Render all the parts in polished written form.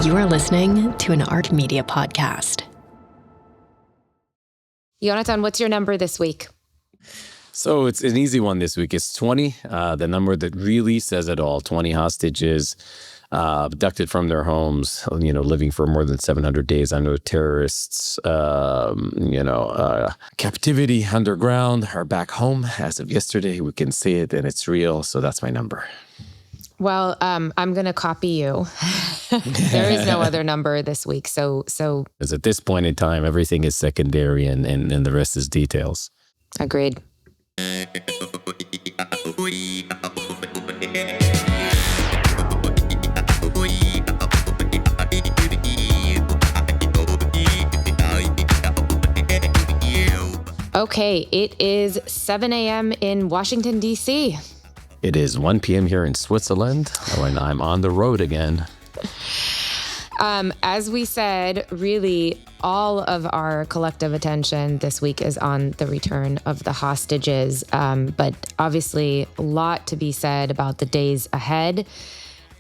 You are listening to an Art Media podcast. Yonatan, what's your number this week? So it's an easy one this week. It's 20, the number that really says it all. 20 hostages abducted from their homes, living for more than 700 days under terrorists, captivity underground are back home. As of yesterday, we can see it and it's real. So that's my number. Well, I'm going to copy you. There is no other number this week. So Because at this point in time, everything is secondary and the rest is details. Agreed. Okay, it is 7 a.m. in Washington, D.C. It is 1 p.m. here in Switzerland when I'm on the road again. As we said, really, all of our collective attention this week is on the return of the hostages. But obviously, a lot to be said about the days ahead.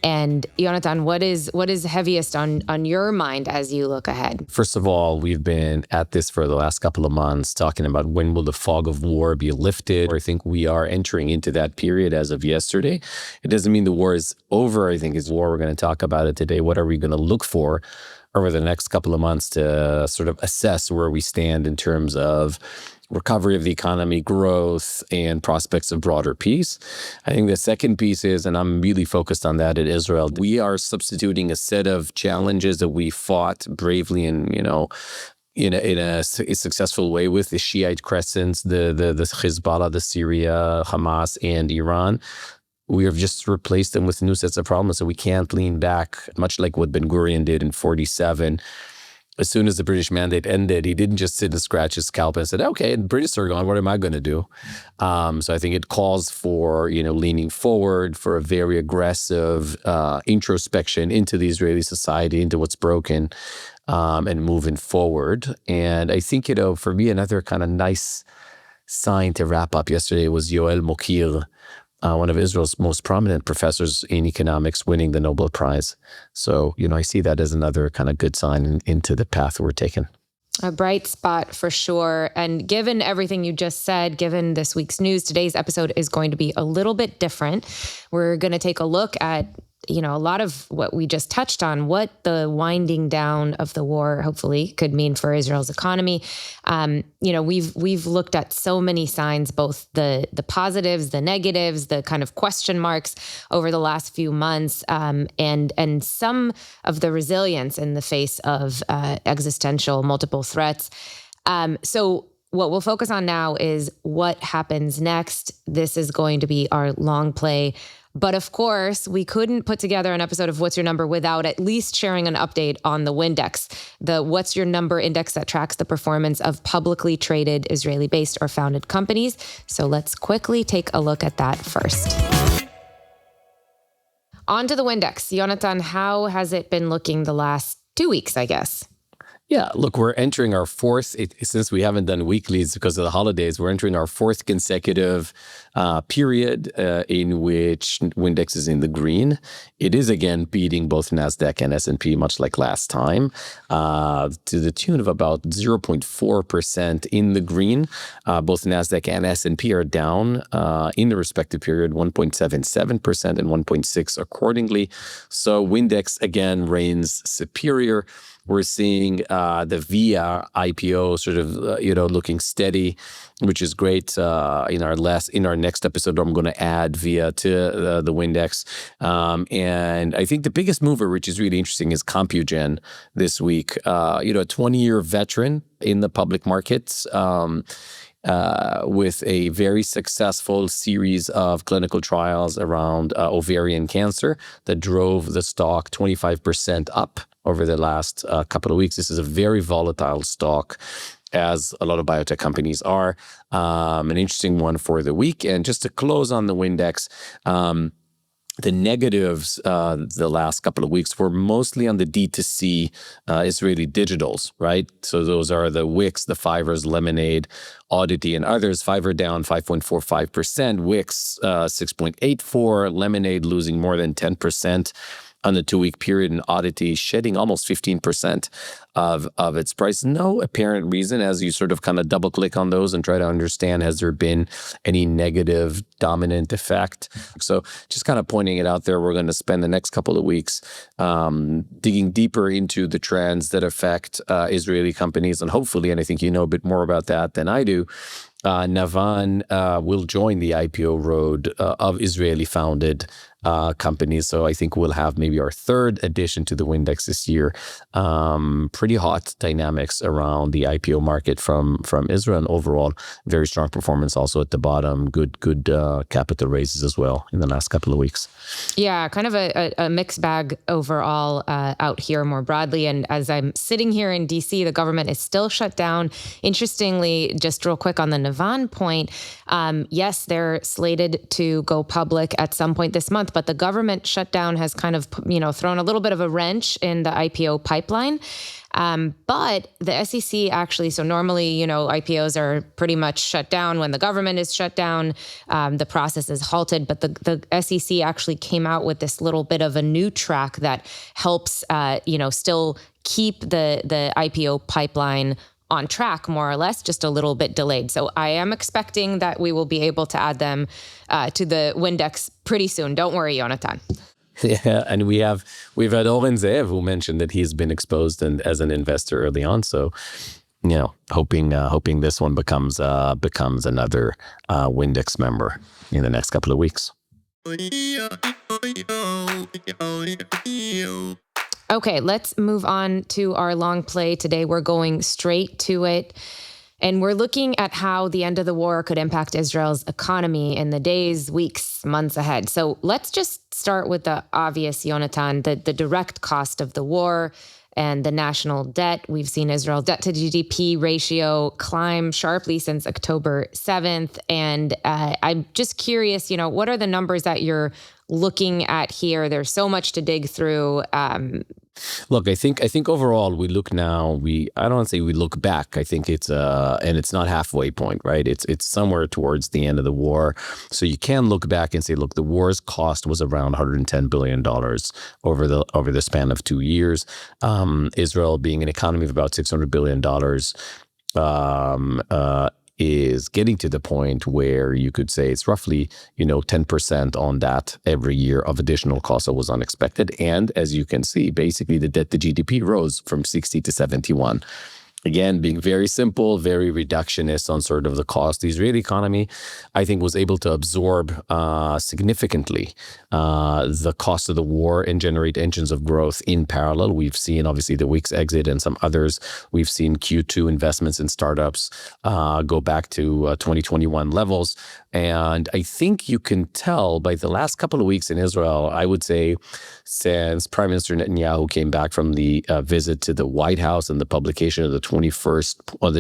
And Yonatan, what is heaviest on your mind as you look ahead? First of all, we've been at this for the last couple of months, talking about when will the fog of war be lifted. I think we are entering into that period as of yesterday. It doesn't mean the war is over. I think it's war. We're going to talk about it today. What are we going to look for over the next couple of months to sort of assess where we stand in terms of recovery of the economy, growth, and prospects of broader peace. I think the second piece is, and I'm really focused on that, at Israel, we are substituting a set of challenges that we fought bravely and, in a successful way with the Shiite crescents, the Hezbollah, the Syria, Hamas, and Iran. We have just replaced them with new sets of problems, so we can't lean back, much like what Ben Gurion did in 1947. As soon as the British mandate ended, he didn't just sit and scratch his scalp and said, okay, the British are gone, what am I going to do? So I think it calls for, leaning forward, for a very aggressive introspection into the Israeli society, into what's broken, and moving forward. And I think, for me, another kind of nice sign to wrap up yesterday was Yoel Mokir, one of Israel's most prominent professors in economics, winning the Nobel Prize. So, I see that as another kind of good sign into the path we're taking. A bright spot for sure. And given everything you just said, given this week's news, today's episode is going to be a little bit different. We're going to take a look at a lot of what we just touched on, what the winding down of the war hopefully could mean for Israel's economy. We've looked at so many signs, both the positives, the negatives, the kind of question marks over the last few months, and some of the resilience in the face of existential multiple threats. So what we'll focus on now is what happens next. This is going to be our long play. But of course, we couldn't put together an episode of What's Your Number without at least sharing an update on the Windex, the What's Your Number index that tracks the performance of publicly traded Israeli-based or founded companies. So let's quickly take a look at that first. On to the Windex. Yonatan, how has it been looking the last 2 weeks, I guess? Yeah, look, we're entering our fourth, since we haven't done weeklies because of the holidays, we're entering our fourth consecutive period in which Windex is in the green. It is, again, beating both NASDAQ and S&P, much like last time, to the tune of about 0.4% in the green. Both NASDAQ and S&P are down in the respective period, 1.77% and 1.6% accordingly. So Windex, again, reigns superior. We're seeing the VIA IPO sort of, looking steady, which is great. In our next episode, I'm going to add VIA to the Windex. And I think the biggest mover, which is really interesting, is Compugen this week. A 20-year veteran in the public markets. With a very successful series of clinical trials around ovarian cancer that drove the stock 25% up over the last couple of weeks. This is a very volatile stock, as a lot of biotech companies are. An interesting one for the week. And just to close on the Windex, the negatives the last couple of weeks were mostly on the D2C Israeli digitals, right? So those are the Wix, the Fiverr's, Lemonade, Oddity, and others. Fiverr down 5.45%, Wix 6.84%, Lemonade losing more than 10%. on the 2-week period, and oddity shedding almost 15% of its price. No apparent reason as you sort of kind of double click on those and try to understand, has there been any negative dominant effect? So just kind of pointing it out there, we're going to spend the next couple of weeks digging deeper into the trends that affect Israeli companies, and hopefully, and I think you know a bit more about that than I do, Navan will join the IPO road of Israeli-founded companies. So I think we'll have maybe our third addition to the Windex this year. Pretty hot dynamics around the IPO market from Israel, and overall very strong performance also at the bottom. Good capital raises as well in the last couple of weeks. Yeah, kind of a mixed bag overall out here more broadly. And as I'm sitting here in DC, the government is still shut down. Interestingly, just real quick on the Navan point, yes, they're slated to go public at some point this month, but the government shutdown has kind of, thrown a little bit of a wrench in the IPO pipeline. But the SEC actually, so normally, IPOs are pretty much shut down when the government is shut down. The process is halted, but the SEC actually came out with this little bit of a new track that helps, still keep the IPO pipeline on track, more or less, just a little bit delayed. So I am expecting that we will be able to add them to the Windex pretty soon. Don't worry, Yonatan. Yeah, and we've had Oren Zeev, who mentioned that he's been exposed as an investor early on. So, hoping this one becomes another Windex member in the next couple of weeks. Okay, let's move on to our long play today. We're going straight to it. And we're looking at how the end of the war could impact Israel's economy in the days, weeks, months ahead. So let's just start with the obvious, Yonatan, the direct cost of the war and the national debt. We've seen Israel's debt to GDP ratio climb sharply since October 7th. And I'm just curious, what are the numbers that you're looking at here? There's so much to dig through. Look, I think overall we look now. I don't want to say we look back. I think it's and it's not halfway point, right? It's somewhere towards the end of the war. So you can look back and say, look, the war's cost was around $110 billion over the span of 2 years. Israel, being an economy of about $600 billion, is getting to the point where you could say it's roughly, 10% on that every year of additional cost that was unexpected. And as you can see, basically the debt to GDP rose from 60 to 71. Again, being very simple, very reductionist on sort of the cost. The Israeli economy, I think, was able to absorb significantly the cost of the war and generate engines of growth in parallel. We've seen, obviously, the Wix exit and some others. We've seen Q2 investments in startups go back to 2021 levels. And I think you can tell by the last couple of weeks in Israel, I would say, since Prime Minister Netanyahu came back from the visit to the White House and the publication of the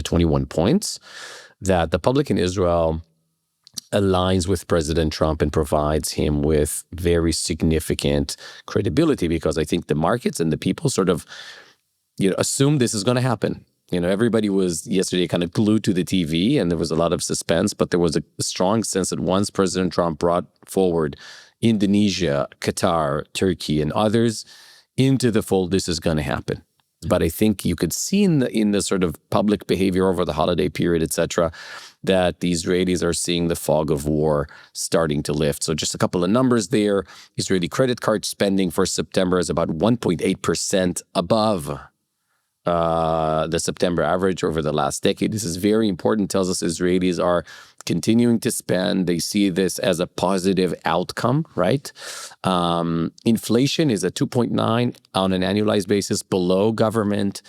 21 points, that the public in Israel aligns with President Trump and provides him with very significant credibility, because I think the markets and the people sort of, assume this is going to happen. Everybody was yesterday kind of glued to the TV, and there was a lot of suspense, but there was a strong sense that once President Trump brought forward Indonesia, Qatar, Turkey, and others into the fold, this is going to happen. But I think you could see in the sort of public behavior over the holiday period, et cetera, that the Israelis are seeing the fog of war starting to lift. So just a couple of numbers there. Israeli credit card spending for September is about 1.8% above the September average over the last decade. This is very important. Tells us Israelis are continuing to spend. They see this as a positive outcome, right? Inflation is at 2.9 on an annualized basis, below government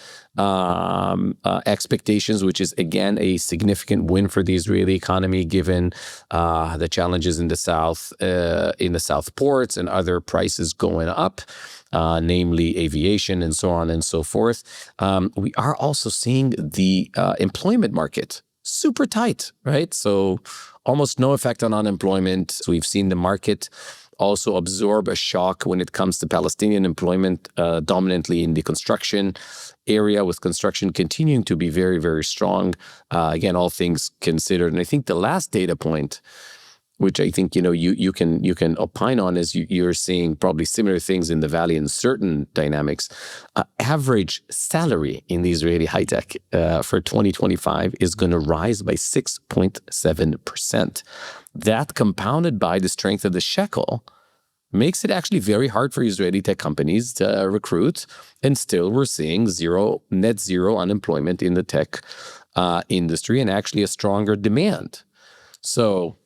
expectations, which is again a significant win for the Israeli economy, given the challenges in the south ports and other prices going up. Namely aviation and so on and so forth. We are also seeing the employment market super tight, right? So almost no effect on unemployment. So we've seen the market also absorb a shock when it comes to Palestinian employment, dominantly in the construction area, with construction continuing to be very, very strong. Again, all things considered. And I think the last data point which I think you can opine on, as you're seeing probably similar things in the Valley in certain dynamics. Average salary in the Israeli high tech for 2025 is going to rise by 6.7%. That, compounded by the strength of the shekel, makes it actually very hard for Israeli tech companies to recruit, and still we're seeing net zero unemployment in the tech industry, and actually a stronger demand. So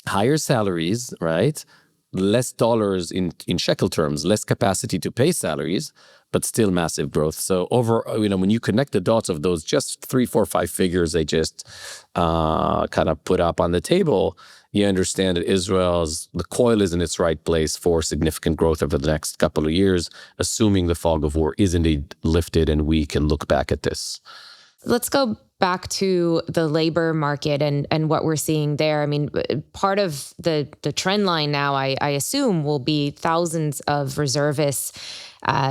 higher salaries, right? Less dollars in shekel terms, less capacity to pay salaries, but still massive growth. So when you connect the dots of those just 3, 4, 5 figures they just kind of put up on the table, you understand that the coil is in its right place for significant growth over the next couple of years, assuming the fog of war is indeed lifted and we can look back at this. Let's go back to the labor market and what we're seeing there. I mean, part of the trend line now, I assume, will be thousands of reservists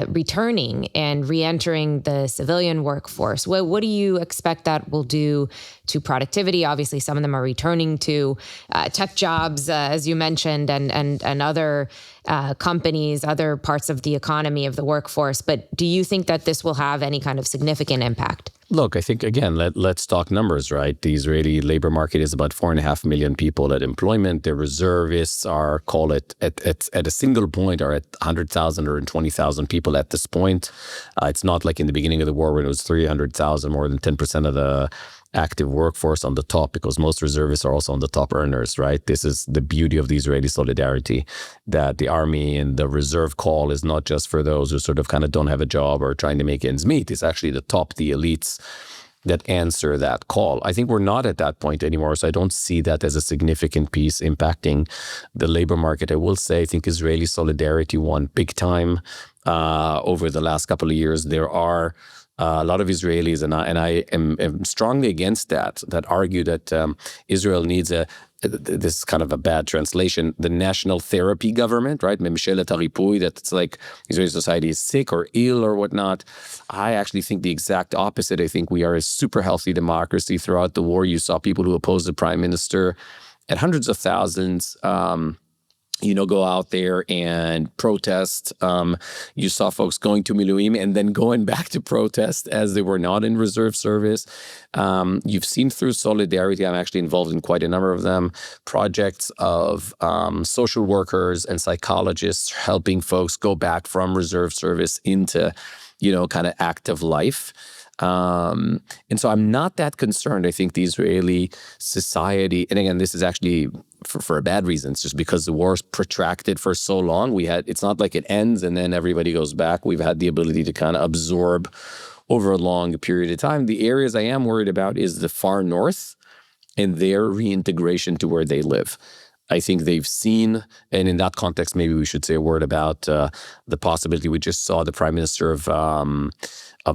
returning and re-entering the civilian workforce. What do you expect that will do to productivity? Obviously, some of them are returning to tech jobs, as you mentioned, and other companies, other parts of the economy of the workforce. But do you think that this will have any kind of significant impact? Look, I think, again, let's talk numbers, right? The Israeli labor market is about 4.5 million people at employment. The reservists are, call it, at a single point, are at 100,000 or 20,000 people at this point. It's not like in the beginning of the war when it was 300,000, more than 10% of the active workforce on the top, because most reservists are also on the top earners, right? This is the beauty of the Israeli solidarity, that the army and the reserve call is not just for those who sort of kind of don't have a job or trying to make ends meet. It's actually the elites that answer that call. I think we're not at that point anymore, so I don't see that as a significant piece impacting the labor market. I will say I think Israeli solidarity won big time over the last couple of years. There are a lot of Israelis, and I am strongly against that argue that Israel needs this is kind of a bad translation, the national therapy government, right? Memshelet haripui, that it's like Israeli society is sick or ill or whatnot. I actually think the exact opposite. I think we are a super healthy democracy. Throughout the war, you saw people who opposed the prime minister at hundreds of thousands, go out there and protest. You saw folks going to Miluim and then going back to protest as they were not in reserve service. You've seen through solidarity, I'm actually involved in quite a number of them, projects of social workers and psychologists helping folks go back from reserve service into, kind of active life. And so I'm not that concerned. I think the Israeli society, and again, this is actually for a bad reason. It's just because the war's protracted for so long. It's not like it ends and then everybody goes back. We've had the ability to kind of absorb over a long period of time. The areas I am worried about is the far north and their reintegration to where they live. I think they've seen, and in that context, maybe we should say a word about the possibility. We just saw the prime minister of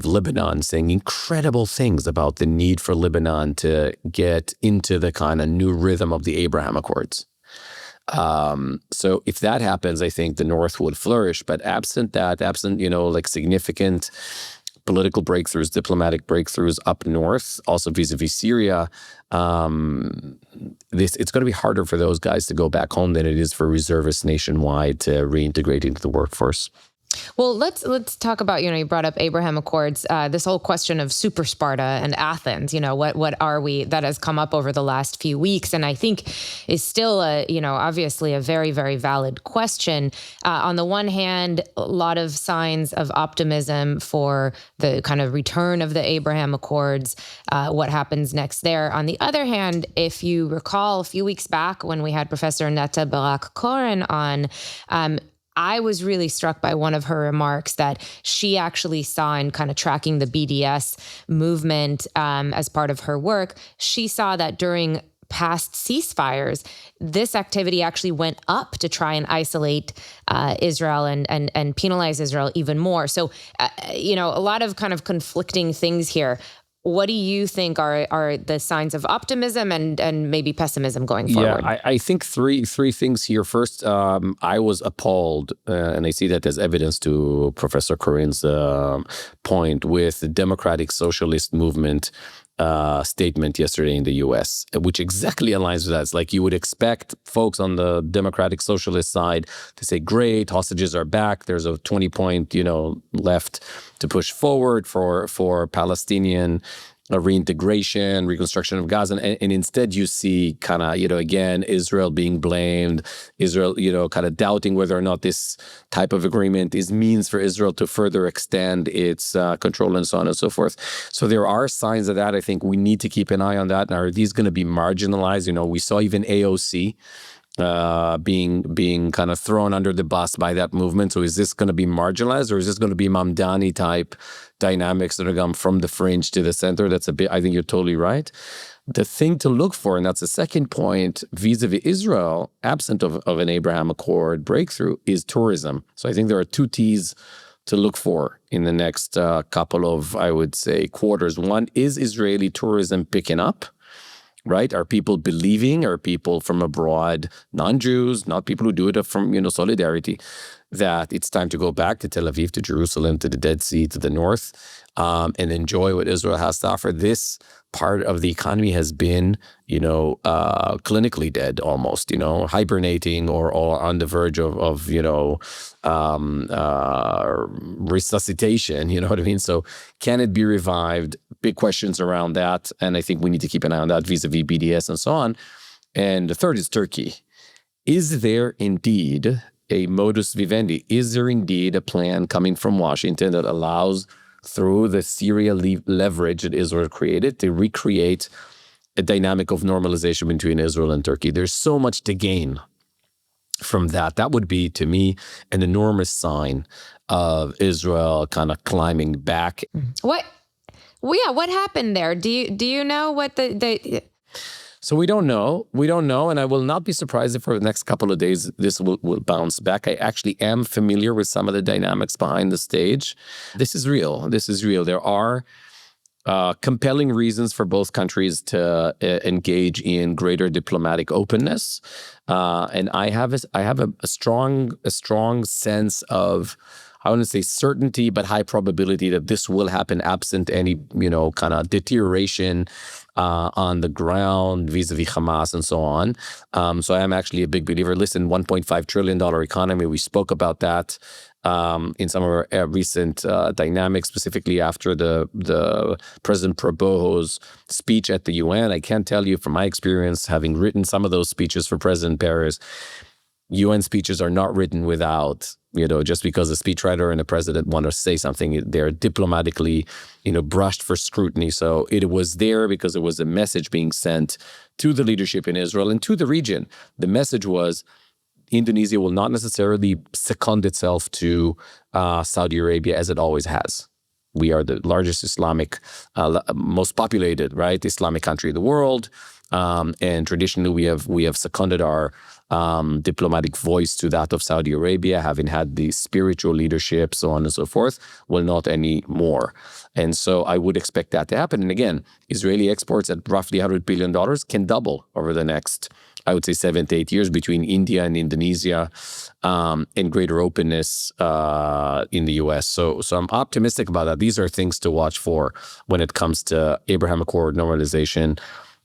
Lebanon saying incredible things about the need for Lebanon to get into the kind of new rhythm of the Abraham Accords. So if that happens, I think the North would flourish. But absent significant political breakthroughs, diplomatic breakthroughs up north, also vis-a-vis Syria, it's going to be harder for those guys to go back home than it is for reservists nationwide to reintegrate into the workforce. Well, let's talk about, you brought up Abraham Accords, this whole question of Super Sparta and Athens, what are we, that has come up over the last few weeks. And I think is still obviously a very, very valid question. On the one hand, a lot of signs of optimism for the kind of return of the Abraham Accords, what happens next there. On the other hand, if you recall a few weeks back when we had Professor Netta Barak-Koren on, I was really struck by one of her remarks that she actually saw in kind of tracking the BDS movement as part of her work. She saw that during past ceasefires, this activity actually went up to try and isolate Israel and penalize Israel even more. So, a lot of kind of conflicting things here. What do you think are the signs of optimism and maybe pessimism going forward? Yeah, I think three things here. First, I was appalled, and I see that as evidence to Professor Corinne's point, with the democratic socialist movement statement yesterday in the U.S., which exactly aligns with that. It's like you would expect folks on the Democratic Socialist side to say, great, hostages are back. There's a 20-point, left to push forward for Palestinian reintegration, reconstruction of Gaza. And instead you see kind of, again, Israel being blamed, Israel, kind of doubting whether or not this type of agreement is means for Israel to further extend its control and so on and so forth. So there are signs of that. I think we need to keep an eye on that. Now, are these going to be marginalized? We saw even AOC being kind of thrown under the bus by that movement. So is this going to be marginalized, or is this going to be Mamdani type dynamics that are going from the fringe to the center? That's a bit, I think you're totally right. The thing to look for, and that's the second point, vis-a-vis Israel, absent of an Abraham Accord breakthrough, is tourism. So I think there are two T's to look for in the next couple of, I would say, quarters. One, is Israeli tourism picking up? Right? Are people believing, are people from abroad, non-Jews, not people who do it from, solidarity, that it's time to go back to Tel Aviv, to Jerusalem, to the Dead Sea, to the north, and enjoy what Israel has to offer? This part of the economy has been, clinically dead almost, hibernating or on the verge of resuscitation, you know what I mean? So can it be revived? Big questions around that. And I think we need to keep an eye on that vis-a-vis BDS and so on. And the third is Turkey. Is there indeed a modus vivendi? Is there indeed a plan coming from Washington that allows, through the Syria leverage that Israel created, to recreate a dynamic of normalization between Israel and Turkey? There's so much to gain from that. That would be, to me, an enormous sign of Israel kind of climbing back. What? Well, yeah, what happened there? Do you know what the So we don't know. And I will not be surprised if for the next couple of days this will bounce back. I actually am familiar with some of the dynamics behind the stage. This is real. There are compelling reasons for both countries to engage in greater diplomatic openness. And I have a strong sense of, I wouldn't say certainty, but high probability that this will happen absent any, kind of deterioration on the ground vis-a-vis Hamas and so on. So I am actually a big believer. Listen, $1.5 trillion economy. We spoke about that in some of our recent dynamics, specifically after the President Prabowo's speech at the UN. I can tell you from my experience, having written some of those speeches for President Perez, UN speeches are not written without, just because a speechwriter and a president want to say something, they're diplomatically, brushed for scrutiny. So it was there because it was a message being sent to the leadership in Israel and to the region. The message was, Indonesia will not necessarily second itself to Saudi Arabia as it always has. We are the largest Islamic, most populated, right, Islamic country in the world. And traditionally, we have seconded our diplomatic voice to that of Saudi Arabia, having had the spiritual leadership, so on and so forth, will not anymore. And so I would expect that to happen. And again, Israeli exports at roughly $100 billion can double over the next, I would say, 7 to 8 years between India and Indonesia, and greater openness in the U.S. So I'm optimistic about that. These are things to watch for when it comes to Abraham Accord normalization,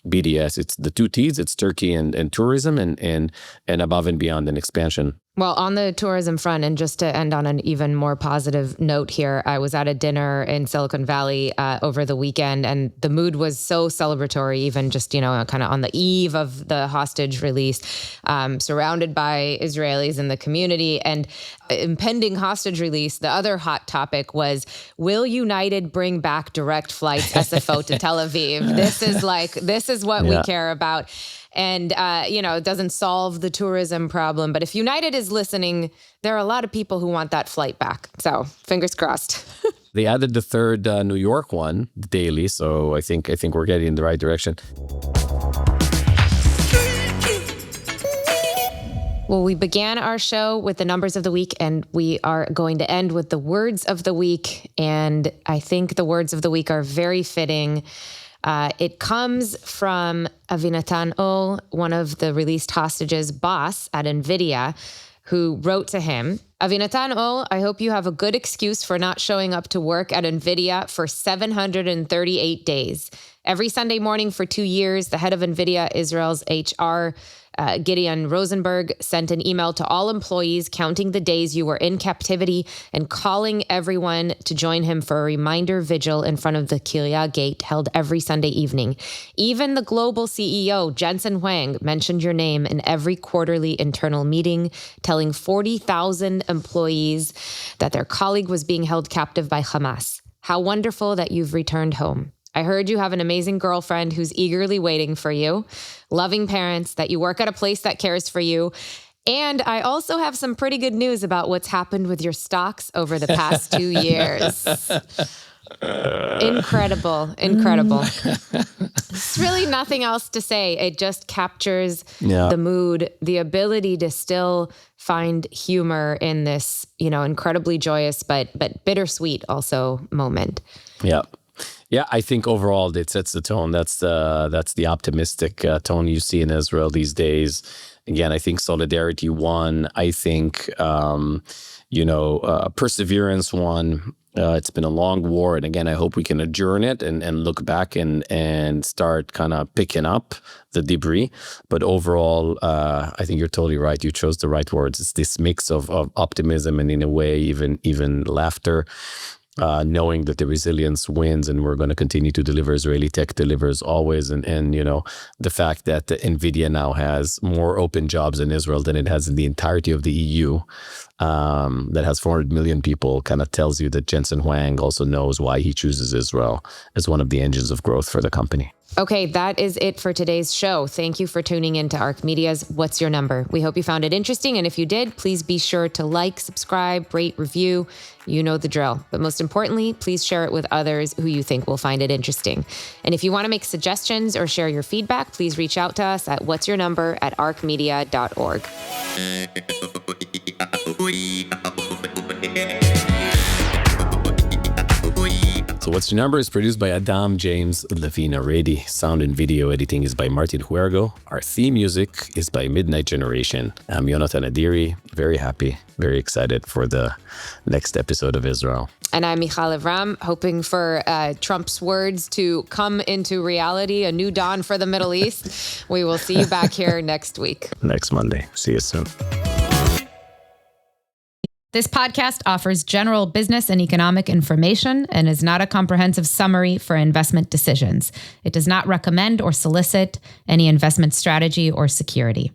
BDS. It's the two T's, it's Turkey and tourism and above and beyond an expansion. Well, on the tourism front, and just to end on an even more positive note here, I was at a dinner in Silicon Valley over the weekend, and the mood was so celebratory, even just, kind of on the eve of the hostage release, surrounded by Israelis in the community. And impending hostage release, the other hot topic was, will United bring back direct flights SFO to Tel Aviv? This is what we care about. And, it doesn't solve the tourism problem. But if United is listening, there are a lot of people who want that flight back. So fingers crossed. They added the third New York one daily. So I think we're getting in the right direction. Well, we began our show with the numbers of the week, and we are going to end with the words of the week. And I think the words of the week are very fitting. It comes from Yonatan, one of the released hostages' boss at NVIDIA, who wrote to him. Avinatan, I hope you have a good excuse for not showing up to work at NVIDIA for 738 days. Every Sunday morning for 2 years, the head of NVIDIA Israel's HR, Gideon Rosenberg, sent an email to all employees counting the days you were in captivity and calling everyone to join him for a reminder vigil in front of the Kiryah Gate held every Sunday evening. Even the global CEO, Jensen Huang, mentioned your name in every quarterly internal meeting, telling 40,000 employees that their colleague was being held captive by Hamas. How wonderful that you've returned home. I heard you have an amazing girlfriend who's eagerly waiting for you, loving parents, that you work at a place that cares for you. And I also have some pretty good news about what's happened with your stocks over the past 2 years. Incredible. There's really nothing else to say. It just captures the mood, the ability to still find humor in this, incredibly joyous but bittersweet also moment. Yeah. Yeah, I think overall it sets the tone. That's the optimistic tone you see in Israel these days. Again, I think solidarity won. I think perseverance won. It's been a long war, and again, I hope we can adjourn it and look back and start kind of picking up the debris. But overall, I think you're totally right. You chose the right words. It's this mix of optimism and, in a way, even laughter. Knowing that the resilience wins and we're going to continue to deliver. Israeli tech delivers always. And the fact that NVIDIA now has more open jobs in Israel than it has in the entirety of the EU, that has 400 million people, kind of tells you that Jensen Huang also knows why he chooses Israel as one of the engines of growth for the company. Okay, that is it for today's show. Thank you for tuning in to ARC Media's What's Your Number? We hope you found it interesting. And if you did, please be sure to like, subscribe, rate, review. You know the drill. But most importantly, please share it with others who you think will find it interesting. And if you want to make suggestions or share your feedback, please reach out to us at whatsyournumber@arcmedia.org. So What's Your Number is produced by Adam James Levina Rady. Sound and video editing is by Martin Huergo. Our theme music is by Midnight Generation. I'm Yonatan Adiri. Very happy, very excited for the next episode of Israel. And I'm Michal Avram, hoping for Trump's words to come into reality, a new dawn for the Middle East. We will see you back here next week. Next Monday. See you soon. This podcast offers general business and economic information and is not a comprehensive summary for investment decisions. It does not recommend or solicit any investment strategy or security.